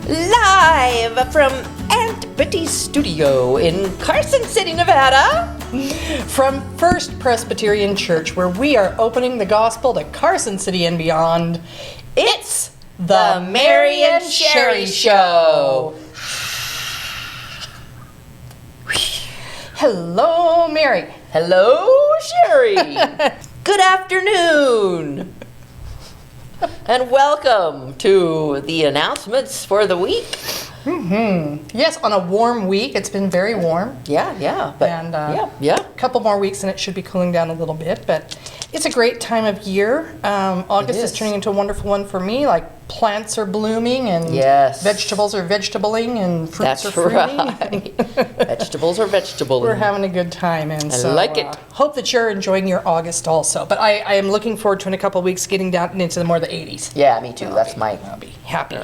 Live from Aunt Betty's studio in Carson City, Nevada. From First Presbyterian Church, where we are opening the gospel to Carson City and beyond, it's the Mary and Sherri Show. Hello, Mary. Hello, Sherri. Good afternoon. And welcome to the announcements for the week. Yes, on a warm week. It's been very warm. Yeah. But, And yeah. a couple more weeks and it should be cooling down a little bit. But it's a great time of year. August is turning into a wonderful one for me. Like plants are blooming and vegetables are vegetabling and fruits are fruiting. Right. Vegetables are vegetabling. We're having a good time. And I so like it. Hope that you're enjoying your August also. But I am looking forward to in a couple of weeks getting down into the more the 80s. Yeah, me too. I'll be happy.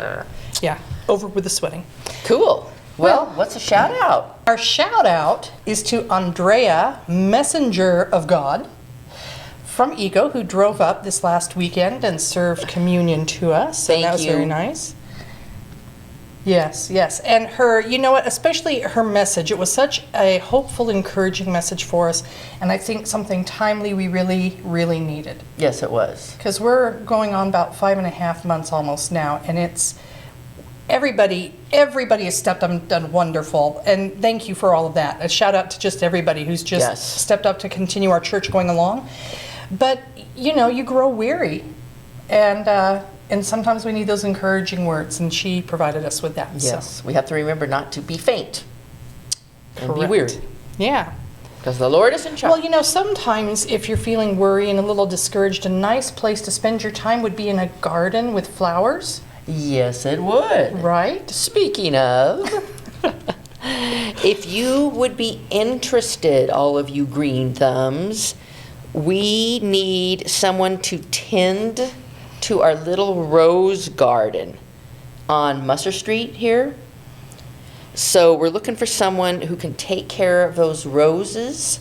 Yeah, over with the sweating. Cool. Well, what's a shout out? Our shout out is to Andrea, messenger of God, from Eco, who drove up this last weekend and served communion to us. Thank that was you. very nice. Yes. And her, you know what, especially her message, it was such a hopeful, encouraging message for us, and I think something timely we really, really needed. Yes, it was. Because we're going on about 5.5 months almost now, and it's everybody has stepped up and done wonderful, and thank you for all of that. A shout out to just everybody who's just stepped up to continue our church going along. But you know, you grow weary, and sometimes we need those encouraging words, and she provided us with that. Yes, so we have to remember not to be faint and be Correct. weary. Yeah. Because the Lord is in charge. Well, you know, sometimes if you're feeling worried and a little discouraged, a nice place to spend your time would be in a garden with flowers. Yes, it would. Right? Speaking of, if you would be interested, all of you green thumbs, we need someone to tend to our little rose garden on Musser Street here. So we're looking for someone who can take care of those roses.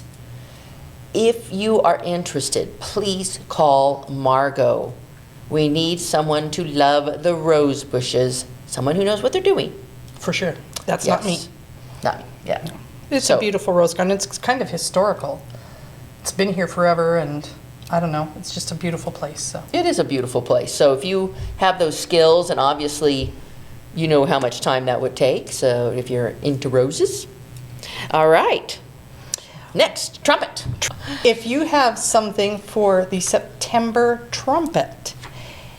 If you are interested, please call Margo. We need someone to love the rose bushes, someone who knows what they're doing. For sure. That's not me. Not me, yeah. It's a beautiful rose garden. It's kind of historical. It's been here forever, and I don't know, it's just a beautiful place. So It is a beautiful place. So if you have those skills, and obviously you know how much time that would take, so if you're into roses. All right. Next, trumpet. if you have something for the September trumpet,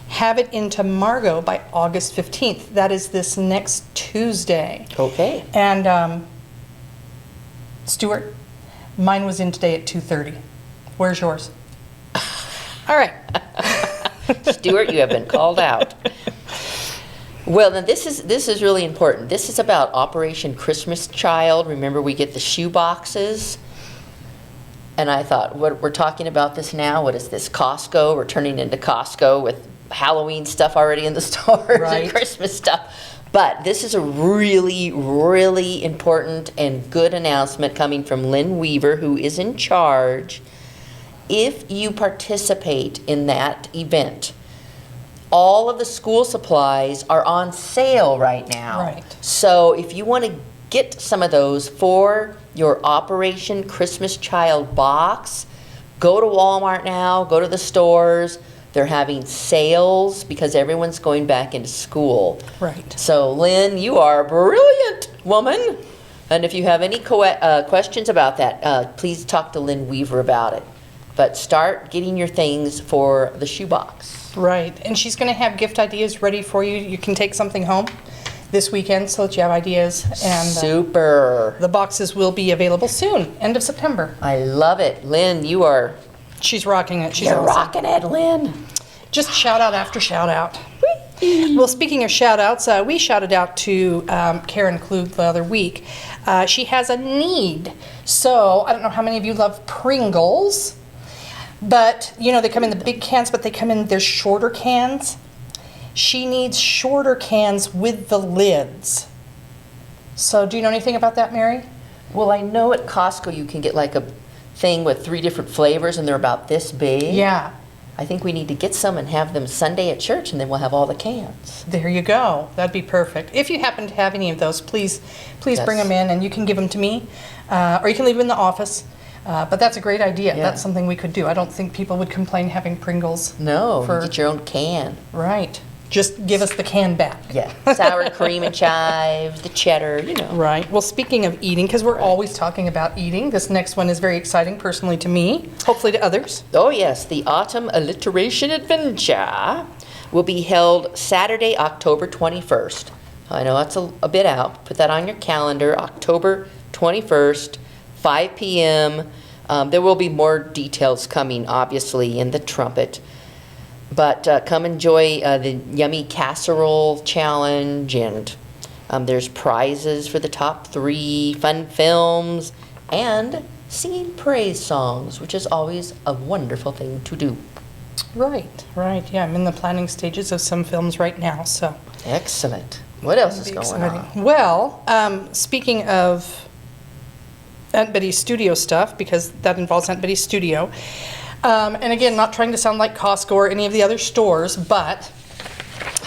have it into Margo by August 15th. That is this next Tuesday. Okay. And Stuart, mine was in today at 2:30. Where's yours? All right. Stuart, you have been called out. Well, then this is really important. This is about Operation Christmas Child. Remember, we get the shoe boxes. And I thought, we're talking about this now. What is this, Costco? We're turning into Costco with Halloween stuff already in the stores and Christmas stuff. But this is a really, really important and good announcement coming from Lynne Weaver, who is in charge. If you participate in that event, all of the school supplies are on sale right now. Right. So if you want to get some of those for your Operation Christmas Child box, go to Walmart now, go to the stores. They're having sales because everyone's going back into school. Right. So Lynn, you are a brilliant woman. And if you have any questions about that, please talk to Lynne Weaver about it. But start getting your things for the shoebox. Right. And she's going to have gift ideas ready for you. You can take something home this weekend so that you have ideas. And super. The boxes will be available soon, end of September. I love it. Lynn, you are... She's rocking it. She's You're awesome. rocking it, Lynn. Just shout out after shout out. Well, speaking of shout outs, we shouted out to Karen Klug the other week. She has a need. So I don't know how many of you love Pringles, but you know, they come in the big cans, but they come in, there's shorter cans. She needs shorter cans with the lids. So do you know anything about that, Mary? Well, I know at Costco you can get like a thing with 3 different flavors and they're about this big. Yeah. I think we need to get some and have them Sunday at church, and then we'll have all the cans. There you go. That'd be perfect. If you happen to have any of those, please Yes. bring them in, and you can give them to me, or you can leave them in the office. But that's a great idea. Yeah. That's something we could do. I don't think people would complain having Pringles. No, For- you get your own can. Right. Just give us the can back. Yeah, sour cream and chives, the cheddar, you know. Right. Well, speaking of eating, because we're always talking about eating, this next one is very exciting personally to me, hopefully to others. Oh yes, the Autumn Alliteration Adventure will be held Saturday, October 21st. I know that's a bit out. Put that on your calendar, October 21st, 5 p.m. There will be more details coming, obviously, in the Trumpet. But come enjoy the Yummy Casserole Challenge, and there's prizes for the top 3, fun films, and singing praise songs, which is always a wonderful thing to do. Right. Yeah, I'm in the planning stages of some films right now, so. Excellent. What else is That'd be going exciting. on? Well, speaking of Aunt Betty's studio stuff, because that involves Aunt Betty's studio, and again, not trying to sound like Costco or any of the other stores, but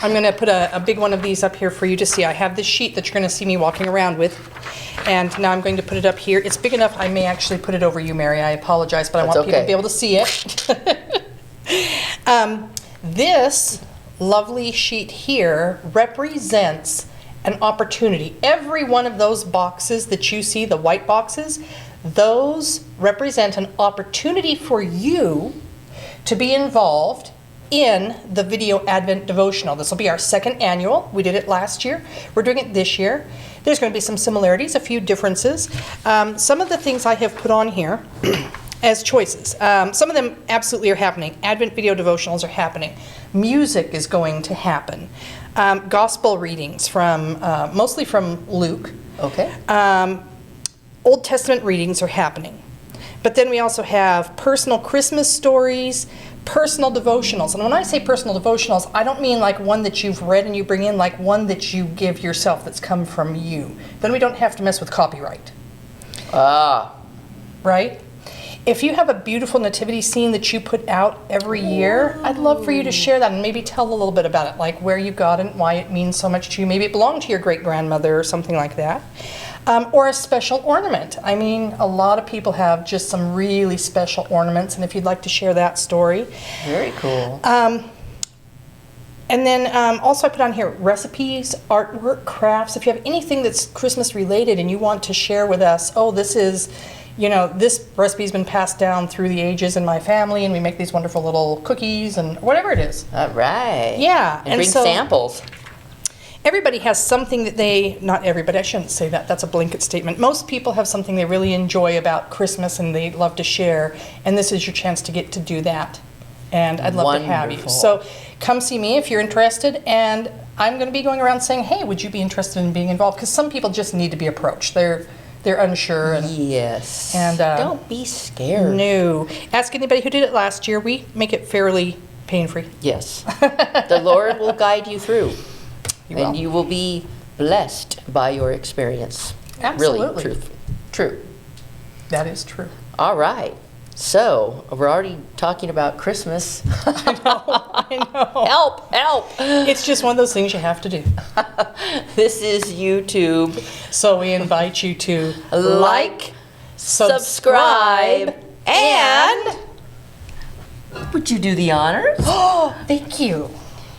I'm going to put a big one of these up here for you to see. I have this sheet that you're going to see me walking around with, and now I'm going to put it up here. It's big enough I may actually put it over you, Mary. I apologize, but I That's want people okay. to be able to see it. This lovely sheet here represents an opportunity. Every one of those boxes that you see, the white boxes, those represent an opportunity for you to be involved in the video Advent devotional. This will be our 2nd annual. We did it last year. We're doing it this year. There's going to be some similarities, a few differences. Some of the things I have put on here as choices. Some of them absolutely are happening. Advent video devotionals are happening. Music is going to happen. Gospel readings from mostly from Luke. Okay. Old Testament readings are happening. But then we also have personal Christmas stories, personal devotionals. And when I say personal devotionals, I don't mean like one that you've read and you bring in, like one that you give yourself that's come from you. Then we don't have to mess with copyright. Right? If you have a beautiful nativity scene that you put out every year, I'd love for you to share that and maybe tell a little bit about it, like where you got it and why it means so much to you. Maybe it belonged to your great-grandmother or something like that. Or a special ornament. I mean, a lot of people have just some really special ornaments, and if you'd like to share that story. Very cool. And then also I put on here recipes, artwork, crafts. If you have anything that's Christmas related and you want to share with us, oh, this is, you know, this recipe's been passed down through the ages in my family and we make these wonderful little cookies and whatever it is. All right. Yeah, And, and bring so- samples. Everybody has something that they, not everybody, I shouldn't say that, that's a blanket statement. Most people have something they really enjoy about Christmas and they love to share, and this is your chance to get to do that. And I'd love to have you. Wonderful. So come see me if you're interested, and I'm going to be going around saying, hey, would you be interested in being involved? Because some people just need to be approached. They're unsure. And Yes. And, don't be scared. no. Ask anybody who did it last year. We make it fairly pain-free. Yes. The Lord will guide you through. You and will. you will be blessed by your experience. Absolutely. Really, true. That is true. All right. So, we're already talking about Christmas. I know. Help! It's just one of those things you have to do. This is YouTube. So we invite you to Like, subscribe, and would you do the honors? Oh, thank you.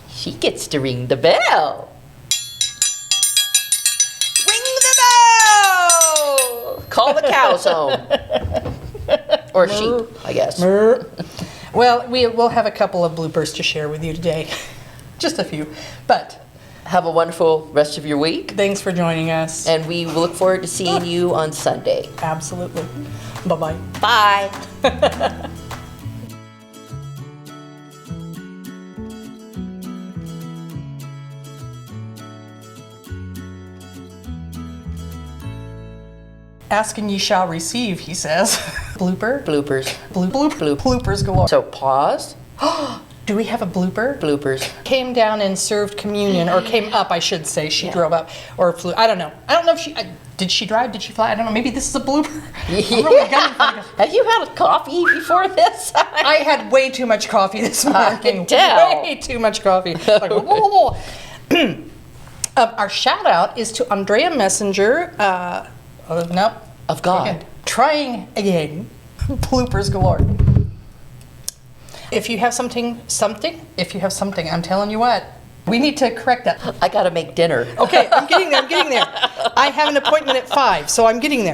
She gets to ring the bell. Ring the bell! Call the cows home. Or sheep, I guess. Well, we'll have a couple of bloopers to share with you today. Just a few. But Have a wonderful rest of your week. thanks for joining us. And we look forward to seeing you on Sunday. Absolutely. Bye-bye. Bye. Ask and ye shall receive, he says. Blooper? Bloopers. Bloopers galore. So pause. Do we have a blooper? Bloopers. Came down and served communion, or came up, I should say. She drove up or flew. I don't know. I don't know if she did. She drive? Did she fly? I don't know. Maybe this is a blooper. I'm really gunning for this. Have you had coffee before this? I had way too much coffee this morning. can tell. Way too much coffee. Like, whoa, whoa, whoa. Our shout out is to Andrea Messenger. Nope. Of God. Again. Trying again. Bloopers galore. If you have something, I'm telling you what, we need to correct that. I got to make dinner. Okay, I'm getting there. I have an appointment at 5, so I'm getting there.